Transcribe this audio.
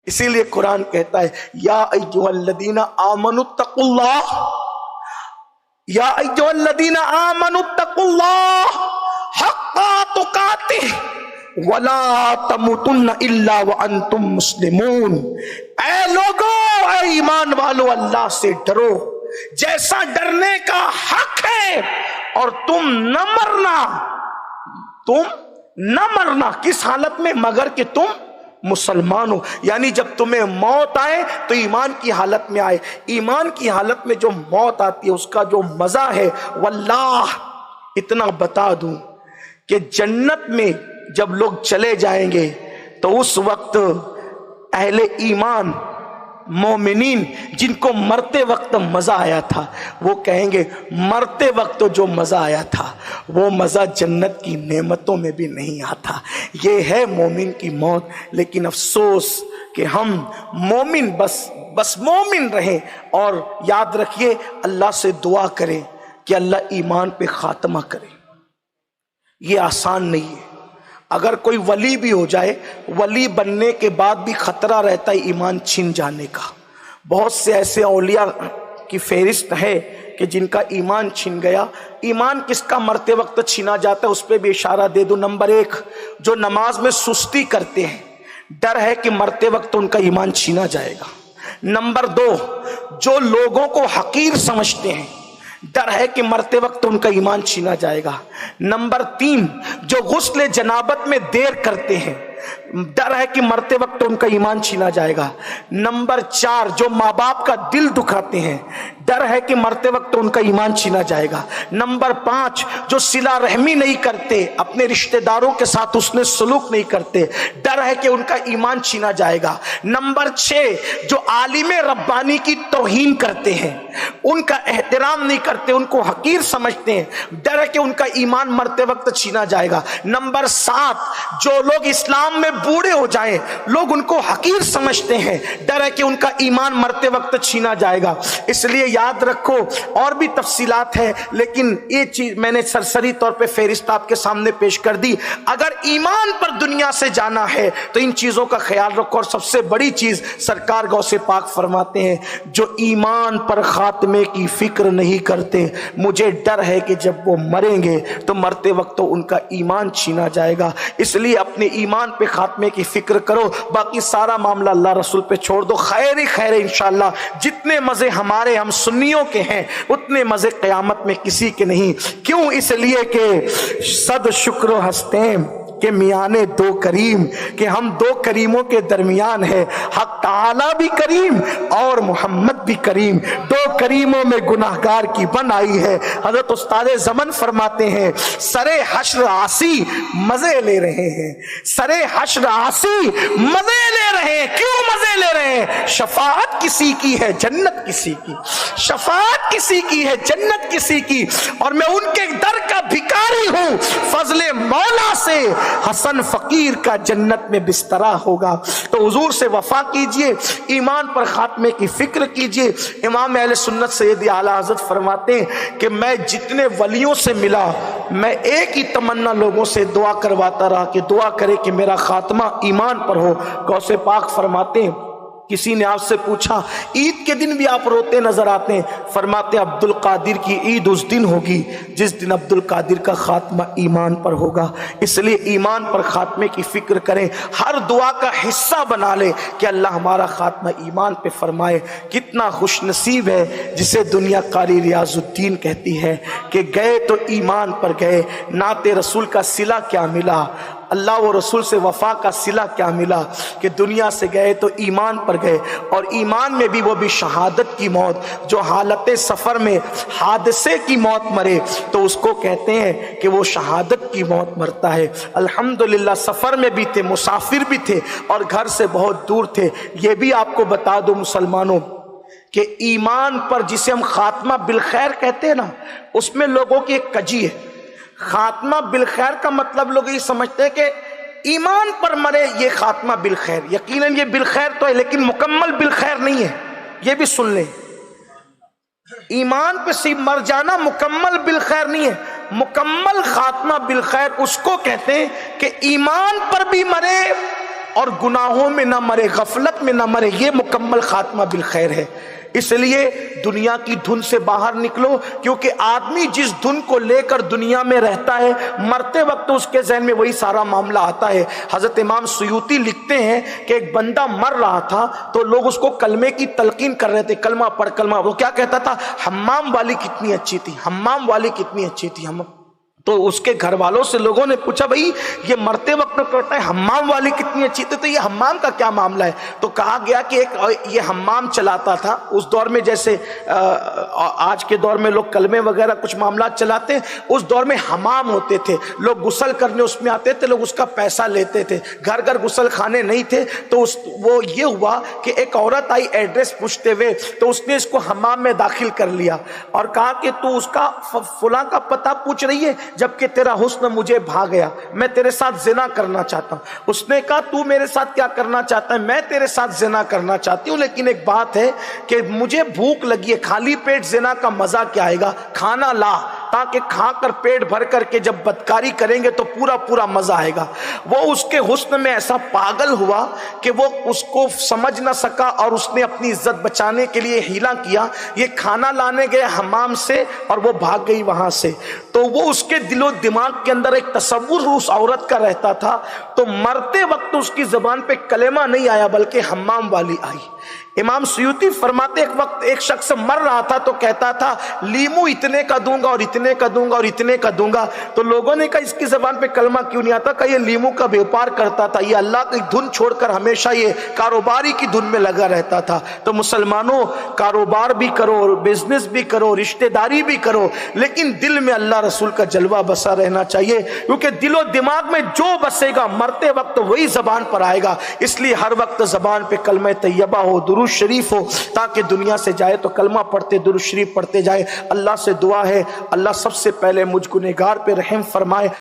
اسی لیے قرآن کہتا ہے یا ایھا الذین آمنوا اتقوا اللہ، یا ایھا الذین آمنوا اتقوا اللہ حق تقاتہ ولا تموتن الا وانتم مسلمون۔ اے لوگو، اے ایمان والو، اللہ سے ڈرو جیسا ڈرنے کا حق ہے، اور تم نہ مرنا کس حالت میں؟ مگر کہ تم مسلمان ہو، یعنی جب تمہیں موت آئے تو ایمان کی حالت میں آئے۔ ایمان کی حالت میں جو موت آتی ہے اس کا جو مزہ ہے، واللہ اتنا بتا دوں کہ جنت میں جب لوگ چلے جائیں گے تو اس وقت اہل ایمان مومنین جن کو مرتے وقت مزہ آیا تھا وہ کہیں گے مرتے وقت جو مزہ آیا تھا وہ مزہ جنت کی نعمتوں میں بھی نہیں آتا۔ یہ ہے مومن کی موت، لیکن افسوس کہ ہم مومن بس مومن رہیں، اور یاد رکھیے اللہ سے دعا کریں کہ اللہ ایمان پہ خاتمہ کرے۔ یہ آسان نہیں ہے۔ اگر کوئی ولی بھی ہو جائے، ولی بننے کے بعد بھی خطرہ رہتا ہے ایمان چھن جانے کا۔ بہت سے ایسے اولیاء کی فہرست ہے کہ جن کا ایمان چھن گیا۔ ایمان کس کا مرتے وقت چھینا جاتا ہے اس پہ بھی اشارہ دے دو۔ نمبر 1، جو نماز میں سستی کرتے ہیں، ڈر ہے کہ مرتے وقت ان کا ایمان چھینا جائے گا۔ نمبر 2، جو لوگوں کو حقیر سمجھتے ہیں، ڈر ہے کہ مرتے وقت ان کا ایمان چھینا جائے گا۔ نمبر 3، جو غسل جنابت میں دیر کرتے ہیں، ڈر ہے کہ مرتے وقت ان کا ایمان چھینا جائے گا۔ نمبر 4، جو ماں باپ کا دل دکھاتے ہیں، ڈر ہے کہ مرتے وقت ان کا ایمان چھینا جائے گا۔ نمبر 5، جو صلہ رحمی نہیں کرتے، اپنے رشتہ داروں کے ساتھ حسن سلوک نہیں کرتے، ڈر ہے کہ ان کا ایمان چھینا جائے گا۔ نمبر 6، جو عالم ربانی کی توہین کرتے ہیں، ان کا احترام نہیں کرتے، ان کو حقیر سمجھتے ہیں، ڈر ہے کہ ان کا ایمان مرتے وقت چھینا جائے گا۔ نمبر 7، جو لوگ اسلام میں بوڑھے ہو جائیں، لوگ ان کو حقیر سمجھتے ہیں، ڈر ہے کہ ان کا ایمان مرتے وقت چھینا جائے گا۔ اس لیے یاد رکھو، اور بھی تفصیلات ہیں لیکن یہ چیز میں نے سرسری طور پہ فہرست آپ کے سامنے پیش کر دی۔ اگر ایمان پر دنیا سے جانا ہے تو ان چیزوں کا خیال رکھو۔ اور سب سے بڑی چیز سرکار غوث پاک فرماتے ہیں، جو ایمان پر خاتمے کی فکر نہیں کرتے، مجھے ڈر ہے کہ جب وہ مریں گے تو مرتے وقت تو ان کا ایمان چھینا جائے گا۔ اس لیے اپنے ایمان پہ خاتمے کی فکر کرو، باقی سارا معاملہ اللہ رسول پہ چھوڑ دو۔ خیر ہی خیر انشاءاللہ۔ جتنے مزے ہمارے ہم سنیوں کے ہیں اتنے مزے قیامت میں کسی کے نہیں۔ کیوں؟ اس لیے کہ صد شکر و ہستیں کہ میانے دو کریم، کہ ہم دو کریموں کے درمیان ہے، حق تعالی بھی کریم اور محمد بھی کریم، دو کریموں میں گناہگار کی بن آئی ہے۔ حضرت استاد زمن فرماتے ہیں سر حشر عاصی مزے لے رہے ہیں، سر حشر عاصی مزے لے رہے ہیں۔ کیوں مزے لے رہے ہیں؟ شفاعت کسی کی ہے، جنت کسی کی، شفاعت کسی کی ہے، جنت کسی کی، اور میں ان کے در کا بھکاری ہوں۔ فضل مولا سے حسن فقیر کا جنت میں بسترا ہوگا۔ تو حضور سے وفا کیجئے، ایمان پر خاتمے کی فکر کیجئے۔ امام اہل سنت سید اعلیٰ حضرت فرماتے ہیں کہ میں جتنے ولیوں سے ملا، میں ایک ہی تمنا لوگوں سے دعا کرواتا رہا کہ دعا کرے کہ میرا خاتمہ ایمان پر ہو۔ غوث پاک فرماتے ہیں، کسی نے آپ سے پوچھا عید کے دن بھی آپ روتے نظر آتے ہیں، فرماتے ہیں عبد القادر کی عید اس دن ہوگی جس دن عبد القادر کا خاتمہ ایمان پر ہوگا۔ اس لیے ایمان پر خاتمے کی فکر کریں، ہر دعا کا حصہ بنا لیں کہ اللہ ہمارا خاتمہ ایمان پہ فرمائے۔ کتنا خوش نصیب ہے جسے دنیا قاری ریاض الدین کہتی ہے کہ گئے تو ایمان پر گئے، نعت رسول کا صلہ کیا ملا، اللہ و رسول سے وفا کا صلہ کیا ملا، کہ دنیا سے گئے تو ایمان پر گئے، اور ایمان میں بھی وہ بھی شہادت کی موت۔ جو حالت سفر میں حادثے کی موت مرے تو اس کو کہتے ہیں کہ وہ شہادت کی موت مرتا ہے۔ الحمدللہ سفر میں بھی تھے، مسافر بھی تھے، اور گھر سے بہت دور تھے۔ یہ بھی آپ کو بتا دو مسلمانوں کہ ایمان پر جسے ہم خاتمہ بالخیر کہتے ہیں نا، اس میں لوگوں کی ایک کجی ہے۔ خاتمہ بالخیر کا مطلب لوگ یہ سمجھتے ہیں کہ ایمان پر مرے یہ خاتمہ بالخیر، یقیناً یہ بالخیر تو ہے لیکن مکمل بالخیر نہیں ہے۔ یہ بھی سن لیں، ایمان پہ صرف مر جانا مکمل بالخیر نہیں ہے۔ مکمل خاتمہ بالخیر اس کو کہتے ہیں کہ ایمان پر بھی مرے اور گناہوں میں نہ مرے، غفلت میں نہ مرے، یہ مکمل خاتمہ بالخیر ہے۔ اس لیے دنیا کی دھن سے باہر نکلو، کیونکہ آدمی جس دھن کو لے کر دنیا میں رہتا ہے، مرتے وقت اس کے ذہن میں وہی سارا معاملہ آتا ہے۔ حضرت امام سیوطی لکھتے ہیں کہ ایک بندہ مر رہا تھا تو لوگ اس کو کلمے کی تلقین کر رہے تھے، کلمہ پڑھ کلمہ، وہ کیا کہتا تھا؟ حمام والی کتنی اچھی تھی، حمام والی کتنی اچھی تھی۔ تو اس کے گھر والوں سے لوگوں نے پوچھا بھائی یہ مرتے وقت کہتا ہے حمام والی کتنی اچھی تھی، تو یہ حمام کا کیا معاملہ ہے؟ تو کہا گیا کہ ایک یہ حمام چلاتا تھا اس دور میں، جیسے آج کے دور میں لوگ کلمے وغیرہ کچھ معاملات چلاتے ہیں، اس دور میں حمام ہوتے تھے، لوگ غسل کرنے اس میں آتے تھے، لوگ اس کا پیسہ لیتے تھے، گھر گھر غسل خانے نہیں تھے، تو وہ یہ ہوا کہ ایک عورت آئی ایڈریس پوچھتے ہوئے، تو اس نے اس کو حمام میں داخل کر لیا اور کہا کہ تو اس کا فلاں کا پتہ پوچھ رہی ہے، جبکہ تیرا حسن مجھے بھا گیا، میں تیرے ساتھ زنا کرنا چاہتا ہوں۔ اس نے کہا تو میرے ساتھ کیا کرنا چاہتا ہے؟ میں تیرے ساتھ زنا کرنا چاہتی ہوں، لیکن ایک بات ہے کہ مجھے بھوک لگی ہے، خالی پیٹ زنا کا مزہ کیا آئے گا، کھانا لا تاکہ کھا کر پیٹ بھر کر کے جب بدکاری کریں گے تو پورا پورا مزہ آئے گا۔ وہ اس کے حسن میں ایسا پاگل ہوا کہ وہ اس کو سمجھ نہ سکا، اور اس نے اپنی عزت بچانے کے لیے ہیلا کیا، یہ کھانا لانے گئے حمام سے اور وہ بھاگ گئی وہاں سے۔ تو وہ اس کے دل و دماغ کے اندر ایک تصور اس عورت کا رہتا تھا، تو مرتے وقت اس کی زبان پہ کلمہ نہیں آیا بلکہ حمام والی آئی۔ امام سیوطی فرماتے ایک وقت ایک شخص مر رہا تھا تو کہتا تھا لیمو اتنے کا دوں گا اور اتنے کا دوں گا اور اتنے کا دوں گا، تو لوگوں نے کہا اس کی زبان پہ کلمہ کیوں نہیں آتا؟ کہ یہ لیمو کا بیوپار کرتا تھا، یہ اللہ کی دھن چھوڑ کر ہمیشہ یہ کاروباری کی دھن میں لگا رہتا تھا۔ تو مسلمانوں، کاروبار بھی کرو، بزنس بھی کرو، رشتہ داری بھی کرو، لیکن دل میں اللہ رسول کا جلوہ بسا رہنا چاہیے، کیونکہ دل و دماغ میں جو بسے گا مرتے وقت وہی زبان پر آئے گا۔ اس لیے ہر وقت زبان پہ کلمہ طیبہ ہو، درود شریف ہو، تاکہ دنیا سے جائے تو کلمہ پڑھتے درود شریف پڑھتے جائے۔ اللہ سے دعا ہے اللہ سب سے پہلے مجھ گنہگار پہ رحم فرمائے۔